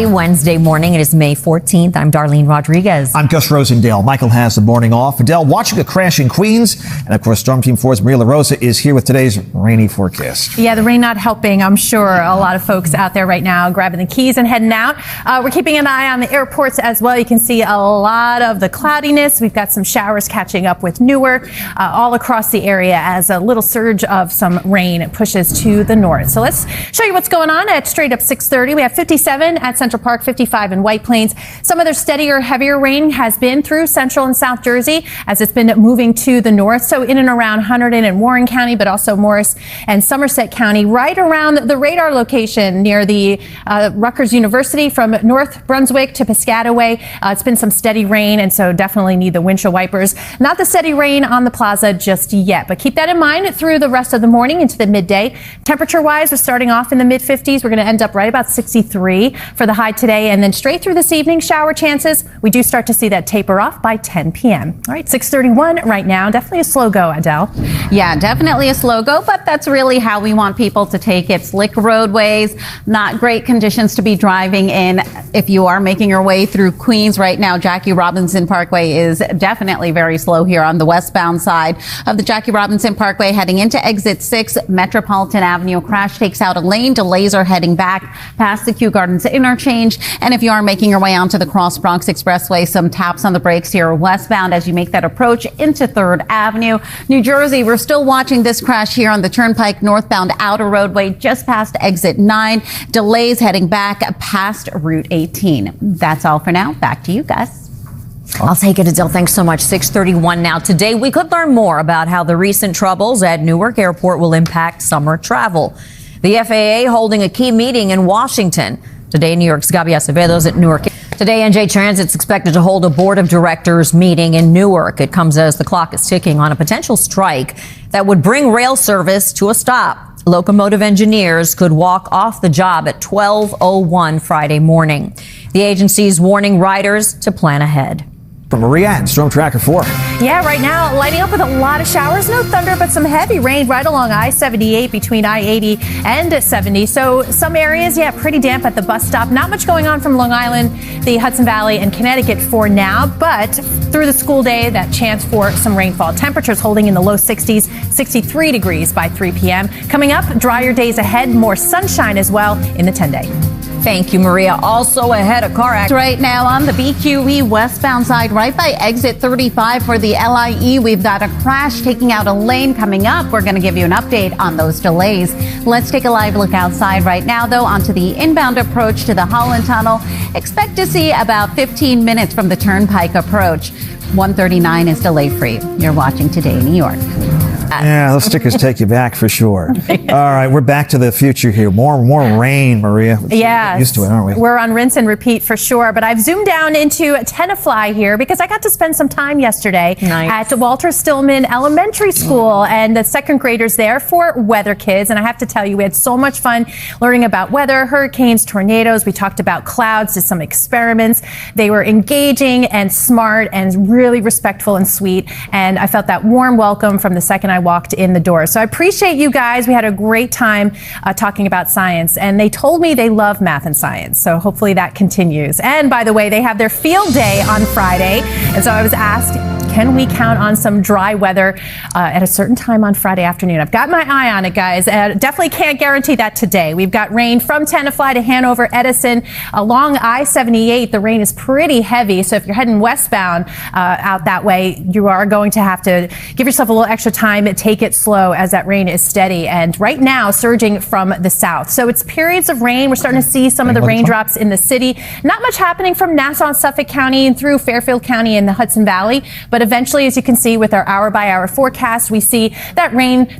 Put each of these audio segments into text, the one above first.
Wednesday morning. It is May 14th. I'm Darlene Rodriguez. I'm Gus Rosendale. Michael has the morning off. Adele watching a crash in Queens. And of course, Storm Team 4's LaRosa is here with today's rainy forecast. Yeah, the rain not helping. I'm sure a lot of folks out there right now grabbing the keys and heading out. We're keeping an eye on the airports as well. You can see a lot of the cloudiness. We've got some showers catching up with Newark all across the area as a little surge of some rain pushes to the north. So let's show you what's going on at straight up 6:30. We have 57 at Central Park, 55 in White Plains. Some other steadier, heavier rain has been through Central and South Jersey as it's been moving to the north. So in and around Hunterdon and Warren County, but also Morris and Somerset County, right around the radar location near the Rutgers University from North Brunswick to Piscataway. It's been some steady rain, and so definitely need the windshield wipers. Not the steady rain on the plaza just yet, but keep that in mind through the rest of the morning into the midday. Temperature-wise, we're starting off in the mid-50s. We're going to end up right about 63 for the high today, and then straight through this evening, shower chances. We do start to see that taper off by 10 p.m. All right, 6:31 right now. Definitely a slow go, Adele. Yeah, definitely a slow go, but that's really how we want people to take it. Slick roadways, not great conditions to be driving in. If you are making your way through Queens right now, Jackie Robinson Parkway is definitely very slow here on the westbound side of the Jackie Robinson Parkway heading into exit 6. Metropolitan Avenue crash takes out a lane. Delays are heading back past the Kew Gardens interchange. And if you are making your way onto the Cross Bronx Expressway, some taps on the brakes here westbound as you make that approach into 3rd Avenue. New Jersey, we're still watching this crash here on the Turnpike northbound outer roadway just past exit 9. Delays heading back past Route 18. That's all for now. Back to you, Gus. I'll take it, Adele. Thanks so much. 6:31 now. Today, we could learn more about how the recent troubles at Newark Airport will impact summer travel. The FAA holding a key meeting in Washington. Today, New York's Gabi Acevedo's at Newark. Today, NJ Transit's expected to hold a board of directors meeting in Newark. It comes as the clock is ticking on a potential strike that would bring rail service to a stop. Locomotive engineers could walk off the job at 12:01 Friday morning. The agency's warning riders to plan ahead. From Maria and Storm Tracker 4. Yeah, right now lighting up with a lot of showers. No thunder, but some heavy rain right along I-78 between I-80 and 70. So some areas, yeah, pretty damp at the bus stop. Not much going on from Long Island, the Hudson Valley, and Connecticut for now. But through the school day, that chance for some rainfall. Temperatures holding in the low 60s, 63 degrees by 3 p.m. Coming up, drier days ahead, more sunshine as well in the 10-day. Thank you, Maria. Also ahead, a car accident right now on the BQE westbound side, right by exit 35 for the LIE. We've got a crash taking out a lane coming up. We're going to give you an update on those delays. Let's take a live look outside right now, though, onto the inbound approach to the Holland Tunnel. Expect to see about 15 minutes from the Turnpike approach. 139 is delay-free. You're watching Today, New York. Yeah, those stickers take you back for sure. All right, we're back to the future here. More rain, Maria. Yeah, used to it, aren't we? We're on rinse and repeat for sure. But I've zoomed down into Tenafly here because I got to spend some time yesterday at Walter Stillman Elementary School and the second graders there for Weather Kids. And I have to tell you, we had so much fun learning about weather, hurricanes, tornadoes. We talked about clouds, did some experiments. They were engaging and smart and really respectful and sweet. And I felt that warm welcome from the second I walked in the door. So I appreciate you guys. We had a great time talking about science, and they told me they love math and science. So hopefully that continues. And by the way, they have their field day on Friday. And so I was asked, can we count on some dry weather at a certain time on Friday afternoon? I've got my eye on it, guys. Definitely can't guarantee that today. We've got rain from Tenafly to Hanover, Edison. Along I-78, the rain is pretty heavy. So if you're heading westbound out that way, you are going to have to give yourself a little extra time. Take it slow as that rain is steady. And right now, surging from the south. So it's periods of rain. We're starting to see some of the raindrops in the city. Not much happening from Nassau and Suffolk County and through Fairfield County and the Hudson Valley. But eventually, as you can see with our hour-by-hour forecast, we see that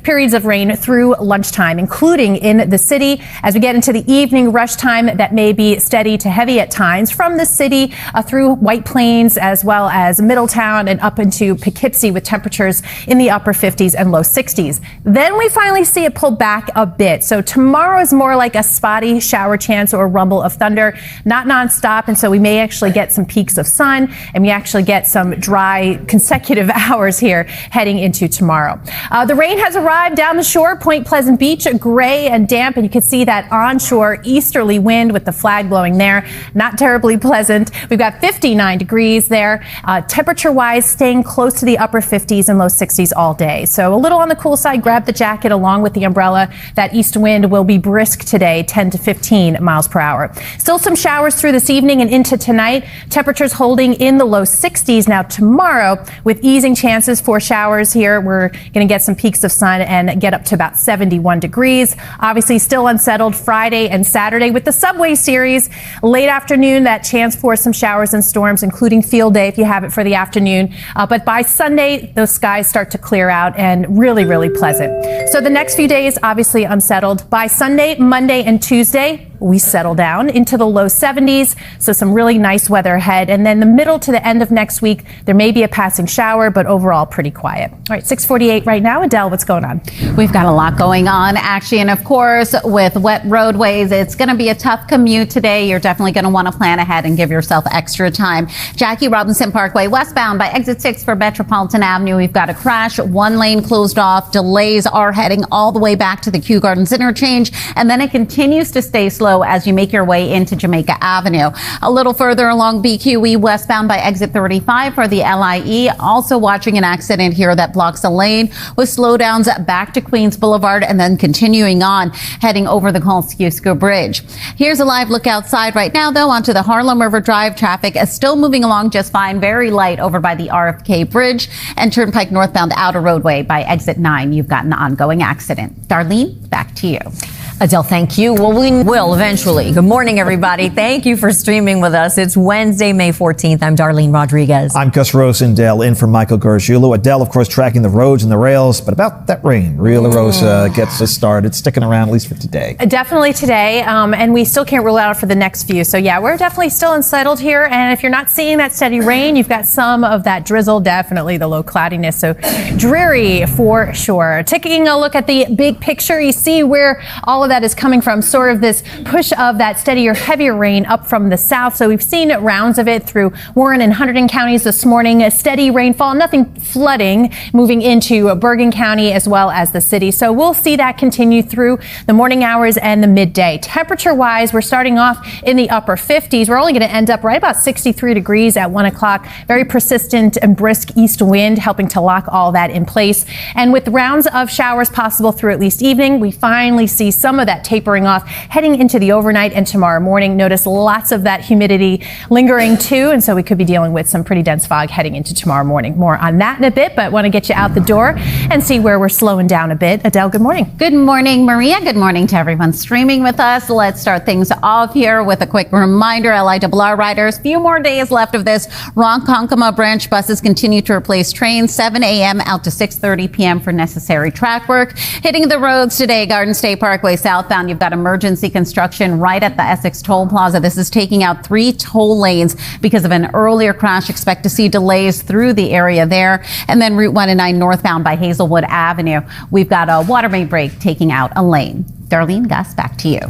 periods of rain through lunchtime, including in the city. As we get into the evening rush time, that may be steady to heavy at times from the city through White Plains, as well as Middletown and up into Poughkeepsie with temperatures in the upper 50s and low 60s. Then we finally see it pull back a bit. So tomorrow is more like a spotty shower chance or rumble of thunder, not nonstop. And so we may actually get some peaks of sun and we actually get some dry, consecutive hours here heading into tomorrow. The rain has arrived down the shore, Point Pleasant Beach, gray and damp, and you can see that onshore easterly wind with the flag blowing there. Not terribly pleasant. We've got 59 degrees there. Temperature-wise, staying close to the upper 50s and low 60s all day. So a little on the cool side. Grab the jacket along with the umbrella. That east wind will be brisk today, 10 to 15 miles per hour. Still some showers through this evening and into tonight. Temperatures holding in the low 60s. Now tomorrow, with easing chances for showers here, we're going to get some peaks of sun and get up to about 71 degrees. Obviously still unsettled Friday and Saturday with the subway series. Late afternoon, that chance for some showers and storms, including field day if you have it for the afternoon. But by Sunday, those skies start to clear out and really, really pleasant. So the next few days, obviously unsettled. By Sunday, Monday, and Tuesday, we settle down into the low 70s. So some really nice weather ahead. And then the middle to the end of next week, there may be a passing shower, but overall pretty quiet. All right, 6:48 right now. Adele, what's going on? We've got a lot going on, actually. And of course, with wet roadways, it's going to be a tough commute today. You're definitely going to want to plan ahead and give yourself extra time. Jackie Robinson Parkway westbound by exit 6 for Metropolitan Avenue. We've got a crash, one lane closed off. Delays are heading all the way back to the Kew Gardens interchange. And then it continues to stay slow as you make your way into Jamaica Avenue. A little further along BQE westbound by exit 35 for the LIE. Also watching an accident here that blocks a lane with slowdowns back to Queens Boulevard and then continuing on heading over the Kosciuszko Bridge. Here's a live look outside right now, though, onto the Harlem River Drive. Traffic is still moving along just fine. Very light over by the RFK Bridge and Turnpike northbound outer roadway by exit 9. You've got an ongoing accident. Darlene, back to you. Adele, thank you. Well, we will eventually. Good morning, everybody. Thank you for streaming with us. It's Wednesday, May 14th. I'm Darlene Rodriguez. I'm Gus Rosendale in for Michael Gargiulo. Adele, of course, tracking the roads and the rails, but about that rain, LaRosa gets us started, sticking around at least for today. Definitely today, and we still can't rule it out for the next few. So yeah, we're definitely still unsettled here. And if you're not seeing that steady rain, you've got some of that drizzle, definitely the low cloudiness. So dreary for sure. Taking a look at the big picture, you see where all of that is coming from, sort of this push of that steadier, heavier rain up from the south. So we've seen rounds of it through Warren and Hunterdon counties this morning. A steady rainfall, nothing flooding, moving into Bergen County as well as the city. So we'll see that continue through the morning hours and the midday. Temperature-wise, we're starting off in the upper 50s. We're only going to end up right about 63 degrees at 1 o'clock. Very persistent and brisk east wind helping to lock all that in place. And with rounds of showers possible through at least evening, we finally see some of that tapering off heading into the overnight and tomorrow morning. Notice lots of that humidity lingering too, and so we could be dealing with some pretty dense fog heading into tomorrow morning. More on that in a bit, but want to get you out the door and see where we're slowing down a bit. Adele, good morning. Good morning, Maria. Good morning to everyone streaming with us. Let's start things off here with a quick reminder. LIRR riders, few more days left of this. Ronkonkoma branch buses continue to replace trains 7 a.m. out to 6:30 p.m. for necessary track work. Hitting the roads today, Garden State Parkway southbound. You've got emergency construction right at the Essex Toll Plaza. This is taking out 3 toll lanes because of an earlier crash. Expect to see delays through the area there. And then Route 1 and 9 northbound by Hazelwood Avenue. We've got a water main break taking out a lane. Darlene, Gus, back to you.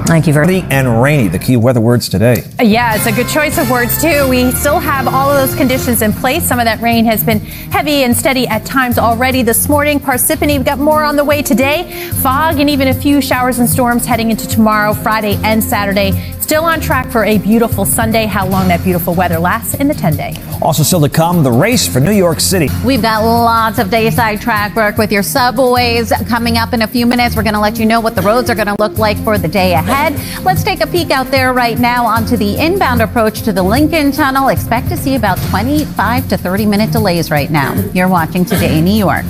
Thank you very much. And rainy, the key weather words today. Yeah, it's a good choice of words too. We still have all of those conditions in place. Some of that rain has been heavy and steady at times already this morning. Parsippany, we've got more on the way today. Fog and even a few showers and storms heading into tomorrow, Friday and Saturday. Still on track for a beautiful Sunday. How long that beautiful weather lasts in the 10-day. Also still to come, the race for New York City. We've got lots of dayside track work with your subways coming up in a few minutes. We're going to let you know what the roads are going to look like for the day ahead. Let's take a peek out there right now onto the inbound approach to the Lincoln Tunnel. Expect to see about 25 to 30-minute delays right now. You're watching Today New York.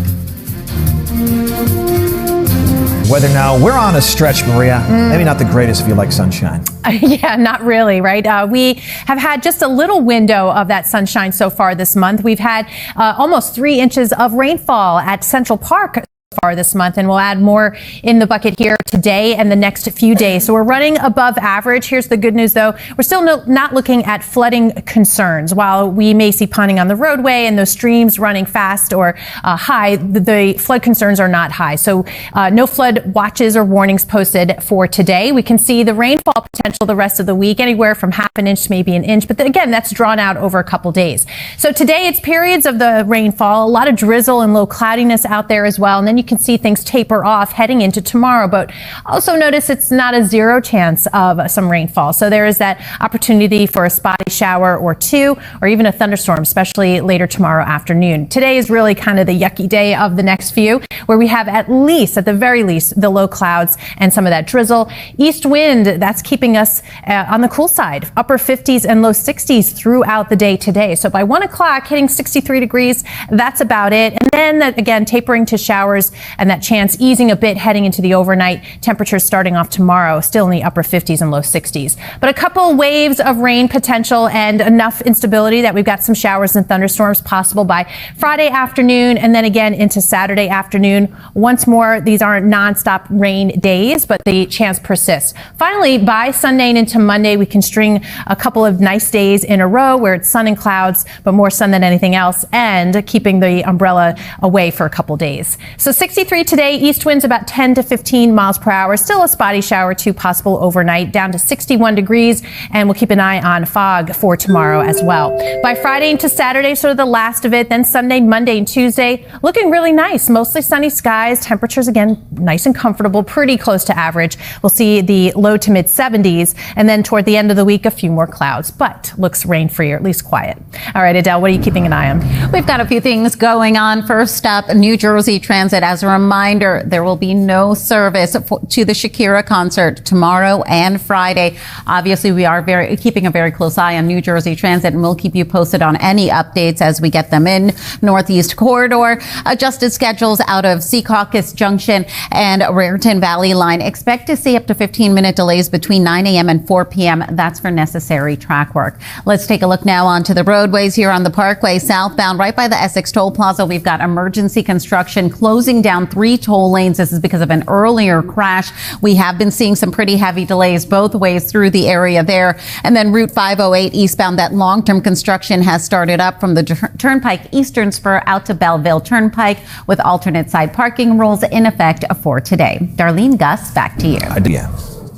Weather now, we're on a stretch, Maria. Maybe not the greatest if you like sunshine. Yeah, not really, right? We have had just a little window of that sunshine so far this month. We've had almost 3 inches of rainfall at Central Park far this month, and we'll add more in the bucket here today and the next few days. So we're running above average. Here's the good news, though. We're still not looking at flooding concerns. While we may see ponding on the roadway and those streams running fast or high, the flood concerns are not high. So no flood watches or warnings posted for today. We can see the rainfall potential the rest of the week, anywhere from half an inch to maybe an inch. But again, that's drawn out over a couple days. So today it's periods of the rainfall, a lot of drizzle and low cloudiness out there as well. And then you can see things taper off heading into tomorrow. But also notice it's not a zero chance of some rainfall. So there is that opportunity for a spotty shower or two, or even a thunderstorm, especially later tomorrow afternoon. Today is really kind of the yucky day of the next few, where we have at the very least, the low clouds and some of that drizzle. East wind, that's keeping us on the cool side, upper 50s and low 60s throughout the day today. So by 1 o'clock, hitting 63 degrees, that's about it. And then again, tapering to showers and that chance easing a bit heading into the overnight. Temperatures starting off tomorrow, still in the upper 50s and low 60s. But a couple waves of rain potential and enough instability that we've got some showers and thunderstorms possible by Friday afternoon and then again into Saturday afternoon. Once more, these aren't nonstop rain days, but the chance persists. Finally, by Sunday and into Monday, we can string a couple of nice days in a row where it's sun and clouds, but more sun than anything else, and keeping the umbrella away for a couple days. So 63 today, east winds about 10 to 15 miles per hour. Still a spotty shower or two possible overnight, down to 61 degrees, and we'll keep an eye on fog for tomorrow as well. By Friday into Saturday, sort of the last of it, then Sunday, Monday, and Tuesday, looking really nice. Mostly sunny skies, temperatures again nice and comfortable, pretty close to average. We'll see the low to mid 70s, and then toward the end of the week, a few more clouds, but looks rain-free or at least quiet. All right, Adele, what are you keeping an eye on? We've got a few things going on. First up, New Jersey Transit. As a reminder, there will be no service to the Shakira concert tomorrow and Friday. Obviously, we are keeping a very close eye on New Jersey Transit, and we'll keep you posted on any updates as we get them in. Northeast Corridor, adjusted schedules out of Secaucus Junction and Raritan Valley Line. Expect to see up to 15-minute delays between 9 a.m. and 4 p.m. That's for necessary track work. Let's take a look now onto the roadways here on the Parkway southbound, right by the Essex Toll Plaza. We've got emergency construction closing down 3 toll lanes. This is because of an earlier crash. We have been seeing some pretty heavy delays both ways through the area there. And then Route 508 eastbound, that long-term construction has started up from the Turnpike Eastern Spur out to Belleville Turnpike, with alternate side parking rules in effect for today. Darlene, Gus, back to you.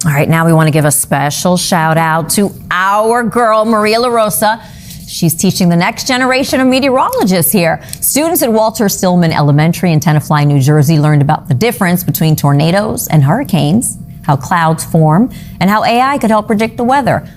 All right, now we want to give a special shout out to our girl, Maria LaRosa. She's teaching the next generation of meteorologists here. Students at Walter Stillman Elementary in Tenafly, New Jersey learned about the difference between tornadoes and hurricanes, how clouds form, and how AI could help predict the weather.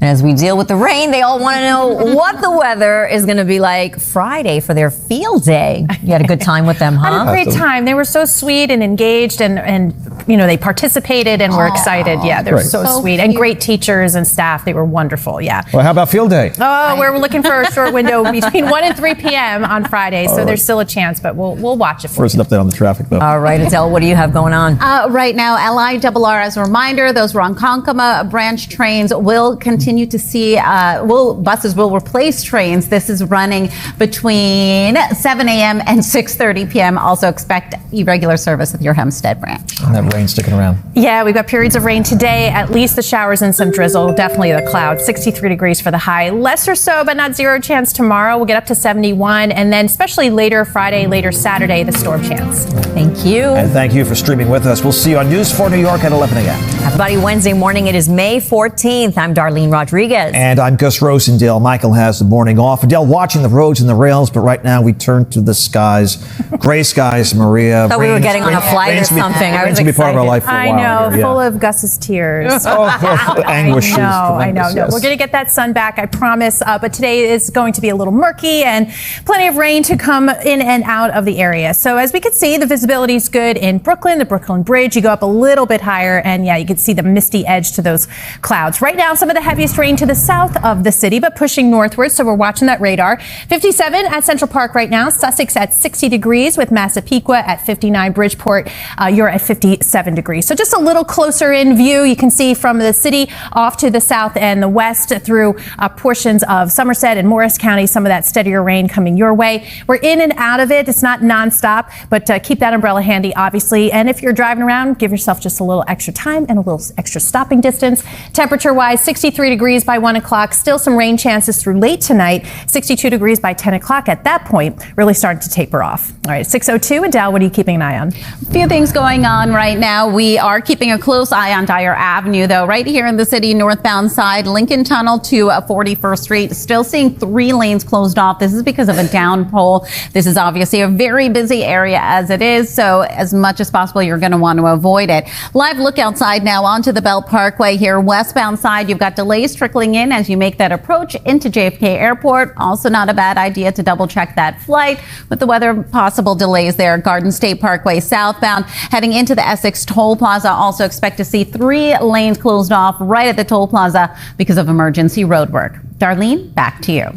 And as we deal with the rain, they all want to know what the weather is going to be like Friday for their field day. You had a good time with them, huh? I had a great time. They were so sweet and engaged, and you know, they participated and were excited. Yeah, they're so sweet. Cute. And great teachers and staff. They were wonderful. Yeah. Well, how about field day? Oh, we're looking for a short window between 1 and 3 p.m. on Friday, so there's still a chance, but we'll watch it for First you. an update on the traffic, though. All right, Adele, what do you have going on? Right now, LIRR, as a reminder, those Ronkonkoma branch trains will continue to see, buses will replace trains. This is running between 7 a.m. and 6:30 p.m. Also expect irregular service with your Hempstead branch. And that rain sticking around. Yeah, we've got periods of rain today, at least the showers and some drizzle, definitely the clouds. 63 degrees for the high. Less or so, but not zero chance tomorrow. We'll get up to 71, and then especially later Friday, later Saturday, the storm chance. Thank you. And thank you for streaming with us. We'll see you on News 4 New York at 11 a.m. Everybody, Wednesday morning, it is May 14th. I'm Darlene Rodriguez. And I'm Gus Rosendale. Michael has the morning off. Adele watching the roads and the rails, but right now we turn to the skies. Gray skies, Maria. Thought we were getting on a flight or something. I was excited. Be part of our life for a I while. know, full of Gus's tears. Anguish. I know. Yes. No, we're going to get that sun back, I promise. But today is going to be a little murky and plenty of rain to come in and out of the area. So as we can see, the visibility is good in Brooklyn, the Brooklyn Bridge. You go up a little bit higher, and yeah, you can see the misty edge to those clouds. Right now, some of the heaviest rain to the south of the city, but pushing northward. So we're watching that radar. 57 at Central Park right now. Sussex at 60 degrees with Massapequa at 59. Bridgeport, you're at 56. 7 degrees. So just a little closer in view, you can see from the city off to the south and the west through portions of Somerset and Morris County, some of that steadier rain coming your way. We're in and out of it. It's not nonstop, but keep that umbrella handy, obviously. And if you're driving around, give yourself just a little extra time and a little extra stopping distance. Temperature-wise, 63 degrees by 1 o'clock. Still some rain chances through late tonight. 62 degrees by 10 o'clock. At that point, really starting to taper off. All right, 6:02. Adele, what are you keeping an eye on? A few things going on right now. We are keeping a close eye on Dyer Avenue, though. Right here in the city, northbound side, Lincoln Tunnel to 41st Street. Still seeing 3 lanes closed off. This is because of a downpour. This is obviously a very busy area as it is, so as much as possible, you're going to want to avoid it. Live look outside now onto the Belt Parkway here. Westbound side, you've got delays trickling in as you make that approach into JFK Airport. Also not a bad idea to double check that flight with the weather, possible delays there. Garden State Parkway southbound heading into the Essex Toll Plaza. Also expect to see 3 lanes closed off right at the toll plaza because of emergency road work. Darlene, back to you.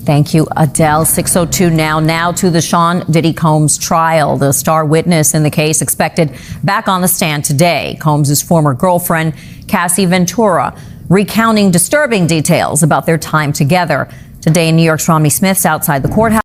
Thank you, Adele. 6:02 now. Now to the Sean Diddy Combs trial. The star witness in the case expected back on the stand today. Combs' former girlfriend, Cassie Ventura, recounting disturbing details about their time together. Today in New York's Romney Smith's outside the courthouse.